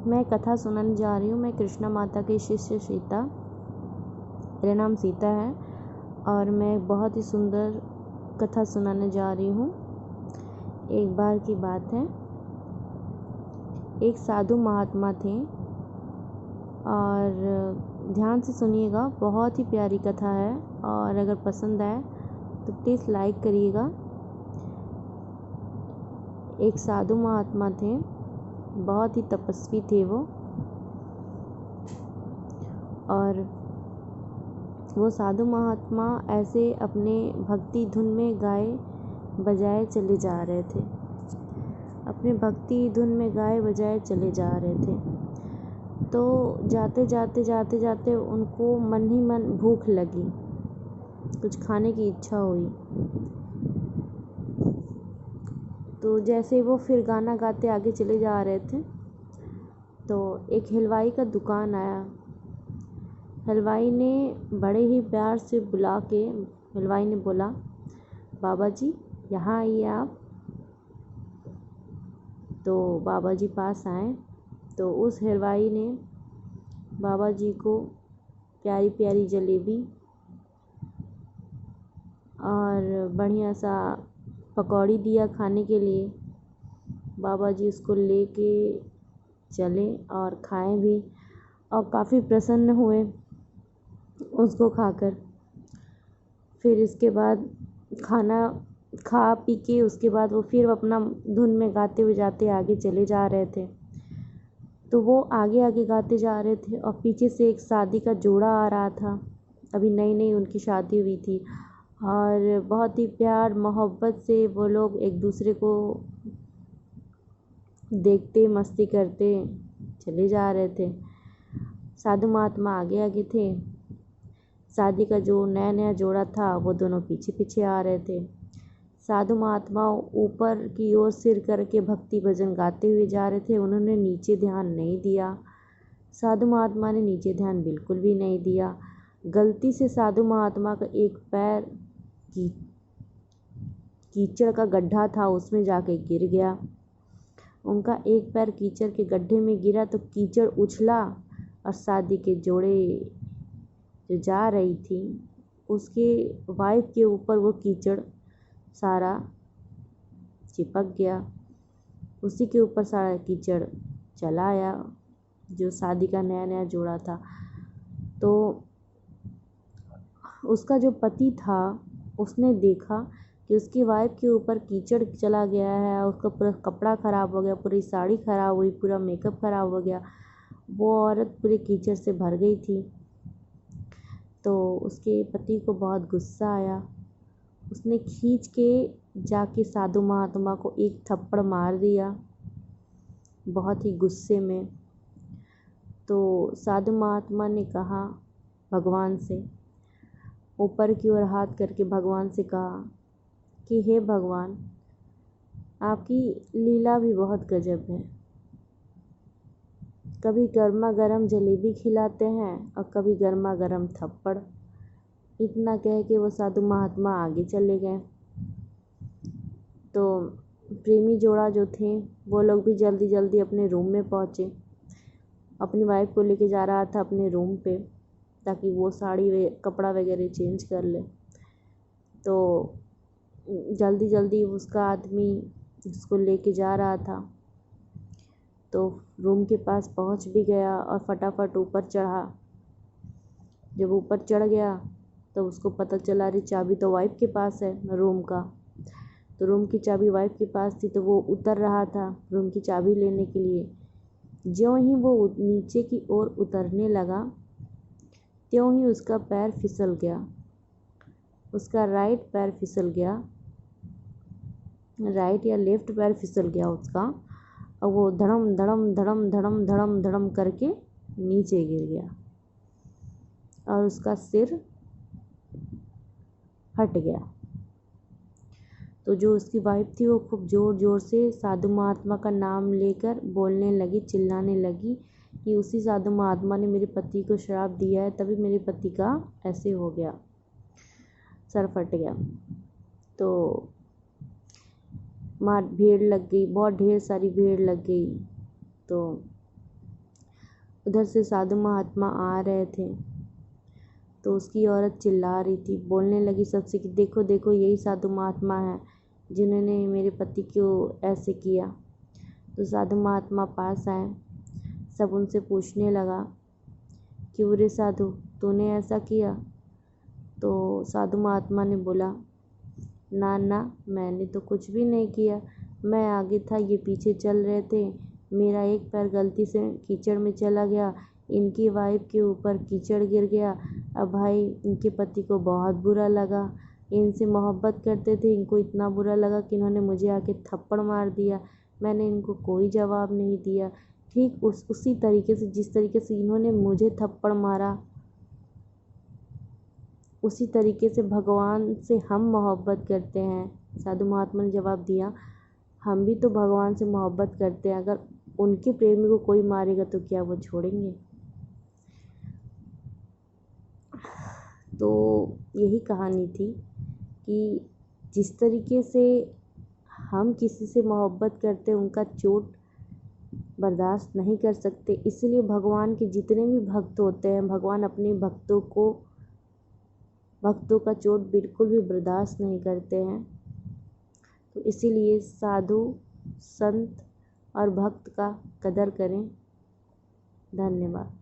मैं कथा सुनाने जा रही हूँ। मैं कृष्णा माता की शिष्य सीता, मेरा नाम सीता है और मैं बहुत ही सुंदर कथा सुनाने जा रही हूँ। एक बार की बात है, एक साधु महात्मा थे और ध्यान से सुनिएगा, बहुत ही प्यारी कथा है और अगर पसंद आए तो प्लीज़ लाइक करिएगा। एक साधु महात्मा थे, बहुत ही तपस्वी थे वो, और वो साधु महात्मा ऐसे अपने भक्ति धुन में गाए बजाए चले जा रहे थे, अपने भक्ति धुन में गाए बजाए चले जा रहे थे। तो जाते जाते उनको मन ही मन भूख लगी, कुछ खाने की इच्छा हुई। तो जैसे वो फिर गाना गाते आगे चले जा रहे थे तो एक हलवाई का दुकान आया। हलवाई ने बड़े ही प्यार से बुला के हलवाई ने बोला, बाबा जी यहाँ आइए आप। तो बाबा जी पास आए तो उस हलवाई ने बाबा जी को प्यारी प्यारी जलेबी और बढ़िया सा पकौड़ी दिया खाने के लिए। बाबा जी उसको लेके चले और खाए भी और काफ़ी प्रसन्न हुए उसको खाकर। फिर इसके बाद खाना खा पी के उसके बाद वो फिर अपना धुन में गाते हुए जाते आगे चले जा रहे थे। तो वो आगे आगे गाते जा रहे थे और पीछे से एक शादी का जोड़ा आ रहा था। अभी नई नई उनकी शादी हुई थी और बहुत ही प्यार मोहब्बत से वो लोग एक दूसरे को देखते मस्ती करते चले जा रहे थे। साधु महात्मा आगे आगे थे, शादी का जो नया नया जोड़ा था वो दोनों पीछे पीछे आ रहे थे। साधु महात्मा ऊपर की ओर सिर करके भक्ति भजन गाते हुए जा रहे थे, उन्होंने नीचे ध्यान नहीं दिया। साधु महात्मा ने नीचे ध्यान बिल्कुल भी नहीं दिया। गलती से साधु महात्मा का एक पैर कीचड़ का गड्ढा था उसमें जाके गिर गया। उनका एक पैर कीचड़ के गड्ढे में गिरा तो कीचड़ उछला और शादी के जोड़े जो जा रही थी उसके वाइफ के ऊपर वो कीचड़ सारा चिपक गया। उसी के ऊपर सारा कीचड़ चला आया जो शादी का नया नया जोड़ा था। तो उसका जो पति था उसने देखा कि उसकी वाइफ के ऊपर कीचड़ चला गया है, उसका पूरा कपड़ा ख़राब हो गया, पूरी साड़ी ख़राब हुई, पूरा मेकअप ख़राब हो गया। वो औरत पूरे कीचड़ से भर गई थी। तो उसके पति को बहुत गुस्सा आया। उसने खींच के जाके साधु महात्मा को एक थप्पड़ मार दिया बहुत ही गुस्से में। तो साधु महात्मा ने कहा भगवान से, ऊपर की ओर हाथ करके भगवान से कहा कि हे भगवान, आपकी लीला भी बहुत गजब है। कभी गर्मा गर्म जलेबी खिलाते हैं और कभी गर्मा गर्म थप्पड़। इतना कह के वो साधु महात्मा आगे चले गए। तो प्रेमी जोड़ा जो थे वो लोग भी जल्दी जल्दी अपने रूम में पहुँचे। अपनी वाइफ को लेके जा रहा था अपने रूम पे ताकि वो साड़ी कपड़ा वगैरह चेंज कर ले। तो जल्दी जल्दी उसका आदमी उसको लेके जा रहा था तो रूम के पास पहुंच भी गया और फटाफट ऊपर चढ़ा। जब ऊपर चढ़ गया तो उसको पता चला अरे चाबी तो वाइफ के पास है रूम का। तो रूम की चाबी वाइफ के पास थी तो वो उतर रहा था रूम की चाबी लेने के लिए। ज्यों ही वो नीचे की ओर उतरने लगा त्यों ही उसका पैर फिसल गया, उसका राइट पैर फिसल गया, राइट या लेफ्ट पैर फिसल गया उसका, और वो धड़म धड़म धड़म धड़म धड़म धड़म करके नीचे गिर गया और उसका सिर फट गया। तो जो उसकी वाइफ थी वो खूब ज़ोर ज़ोर से साधु महात्मा का नाम लेकर बोलने लगी, चिल्लाने लगी कि उसी साधु महात्मा ने मेरे पति को श्राप दिया है, तभी मेरे पति का ऐसे हो गया, सर फट गया। तो मार भीड़ लग गई, बहुत ढेर सारी भीड़ लग गई। तो उधर से साधु महात्मा आ रहे थे तो उसकी औरत चिल्ला रही थी, बोलने लगी सबसे कि देखो देखो यही साधु महात्मा है जिन्होंने मेरे पति को ऐसे किया। तो साधु महात्मा पास आए, सब उनसे पूछने लगा कि बुरे साधु तूने ऐसा किया? तो साधु महात्मा ने बोला, ना ना मैंने तो कुछ भी नहीं किया, मैं आगे था ये पीछे चल रहे थे, मेरा एक पैर गलती से कीचड़ में चला गया, इनकी वाइफ के ऊपर कीचड़ गिर गया। अब भाई इनके पति को बहुत बुरा लगा, इनसे मोहब्बत करते थे, इनको इतना बुरा लगा कि इन्होंने मुझे आके थप्पड़ मार दिया। मैंने इनको कोई जवाब नहीं दिया। ठीक उसी तरीके से जिस तरीके से इन्होंने मुझे थप्पड़ मारा, उसी तरीके से भगवान से हम मोहब्बत करते हैं। साधु महात्मा ने जवाब दिया, हम भी तो भगवान से मोहब्बत करते हैं, अगर उनके प्रेमी को कोई मारेगा तो क्या वो छोड़ेंगे? तो यही कहानी थी कि जिस तरीके से हम किसी से मोहब्बत करते हैं उनका चोट बर्दाश्त नहीं कर सकते, इसीलिए भगवान के जितने भी भक्त होते हैं, भगवान अपने भक्तों का चोट बिल्कुल भी बर्दाश्त नहीं करते हैं। तो इसीलिए साधु संत और भक्त का कदर करें। धन्यवाद।